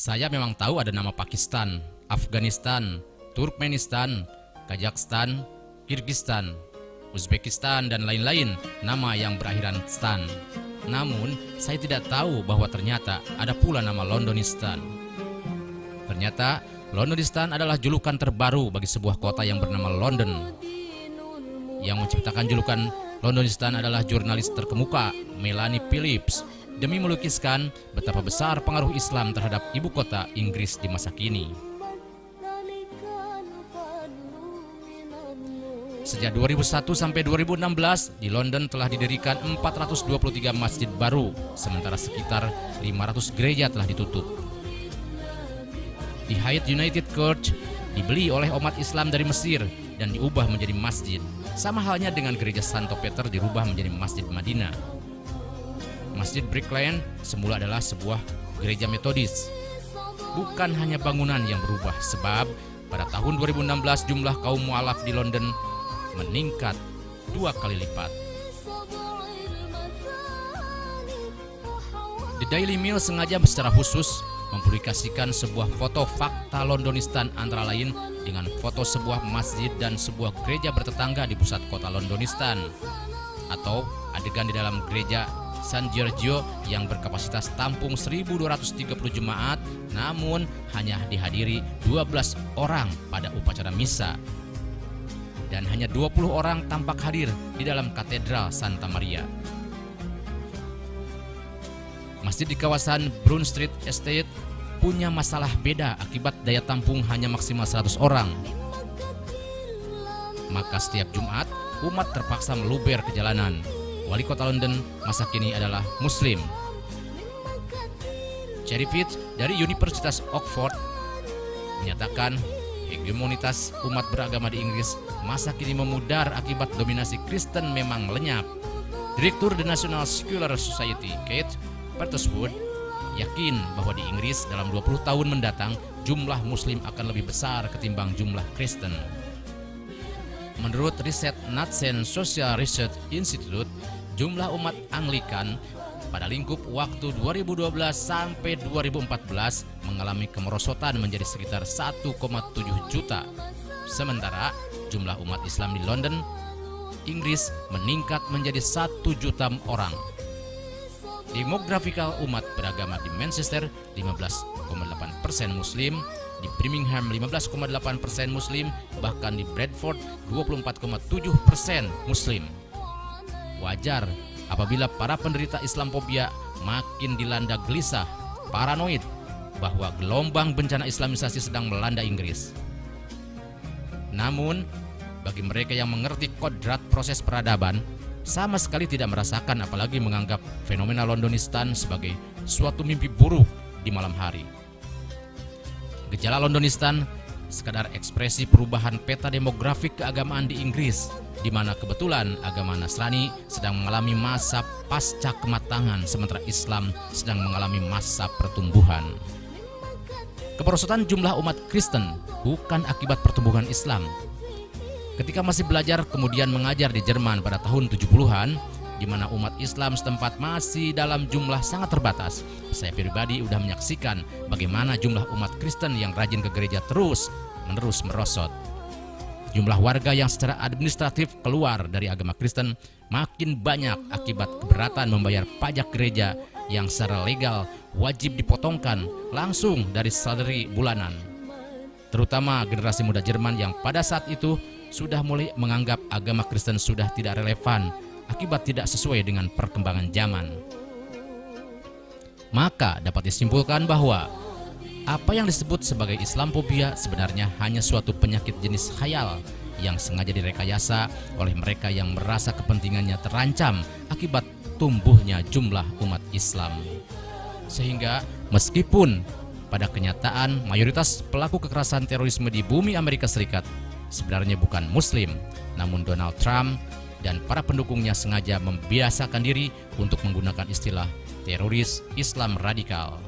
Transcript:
Saya memang tahu ada nama Pakistan, Afghanistan, Turkmenistan, Kazakhstan, Kyrgyzstan, Uzbekistan, dan lain-lain nama yang berakhiran stan. Namun, saya tidak tahu bahwa ternyata ada pula nama Londonistan. Ternyata, Londonistan adalah julukan terbaru bagi sebuah kota yang bernama London. Yang menciptakan julukan Londonistan adalah jurnalis terkemuka Melanie Phillips demi melukiskan betapa besar pengaruh Islam terhadap ibu kota Inggris di masa kini. Sejak 2001 sampai 2016, di London telah didirikan 423 masjid baru, sementara sekitar 500 gereja telah ditutup. Di Hayat United Church dibeli oleh umat Islam dari Mesir dan diubah menjadi masjid. Sama halnya dengan gereja Santo Peter dirubah menjadi Masjid Madinah. Masjid Brick Lane semula adalah sebuah gereja Metodis. Bukan hanya bangunan yang berubah, sebab pada tahun 2016 jumlah kaum mualaf di London meningkat 2 kali lipat. The Daily Mail sengaja secara khusus mempublikasikan sebuah foto fakta Londonistan, antara lain dengan foto sebuah masjid dan sebuah gereja bertetangga di pusat kota Londonistan, atau adegan di dalam gereja San Giorgio yang berkapasitas tampung 1.230 jemaat, namun hanya dihadiri 12 orang pada upacara misa, dan hanya 20 orang tampak hadir di dalam katedral Santa Maria. Masjid di kawasan Brown Street Estate punya masalah beda akibat daya tampung hanya maksimal 100 orang. Maka setiap Jumat, umat terpaksa meluber ke jalanan. Wali kota London masa kini adalah Muslim. Cherry Fitch dari Universitas Oxford menyatakan hegemonitas umat beragama di Inggris masa kini memudar akibat dominasi Kristen memang lenyap. Direktur The National Secular Society, Kate Perteswood, yakin bahwa di Inggris dalam 20 tahun mendatang jumlah Muslim akan lebih besar ketimbang jumlah Kristen. Menurut riset Natsen Social Research Institute, jumlah umat Anglikan pada lingkup waktu 2012 sampai 2014 mengalami kemerosotan menjadi sekitar 1,7 juta. Sementara jumlah umat Islam di London, Inggris meningkat menjadi 1 juta orang. Demografikal umat beragama di Manchester 15,8% Muslim, di Birmingham 15,8% Muslim, bahkan di Bradford 24,7% Muslim. Wajar apabila para penderita Islamophobia makin dilanda gelisah, paranoid bahwa gelombang bencana Islamisasi sedang melanda Inggris. Namun, bagi mereka yang mengerti kodrat proses peradaban, sama sekali tidak merasakan apalagi menganggap fenomena Londonistan sebagai suatu mimpi buruk di malam hari. Gejala Londonistan sekadar ekspresi perubahan peta demografik keagamaan di Inggris, di mana kebetulan agama Nasrani sedang mengalami masa pasca kematangan sementara Islam sedang mengalami masa pertumbuhan. Kemerosotan jumlah umat Kristen bukan akibat pertumbuhan Islam. Ketika masih belajar kemudian mengajar di Jerman pada tahun 70-an, di mana umat Islam setempat masih dalam jumlah sangat terbatas, saya pribadi sudah menyaksikan bagaimana jumlah umat Kristen yang rajin ke gereja terus-menerus merosot. Jumlah warga yang secara administratif keluar dari agama Kristen makin banyak akibat keberatan membayar pajak gereja yang secara legal wajib dipotongkan langsung dari salary bulanan. Terutama generasi muda Jerman yang pada saat itu sudah mulai menganggap agama Kristen sudah tidak relevan akibat tidak sesuai dengan perkembangan zaman. Maka dapat disimpulkan bahwa apa yang disebut sebagai Islamophobia sebenarnya hanya suatu penyakit jenis khayal yang sengaja direkayasa oleh mereka yang merasa kepentingannya terancam akibat tumbuhnya jumlah umat Islam. Sehingga meskipun pada kenyataan mayoritas pelaku kekerasan terorisme di bumi Amerika Serikat sebenarnya bukan Muslim, namun Donald Trump dan para pendukungnya sengaja membiasakan diri untuk menggunakan istilah teroris Islam radikal.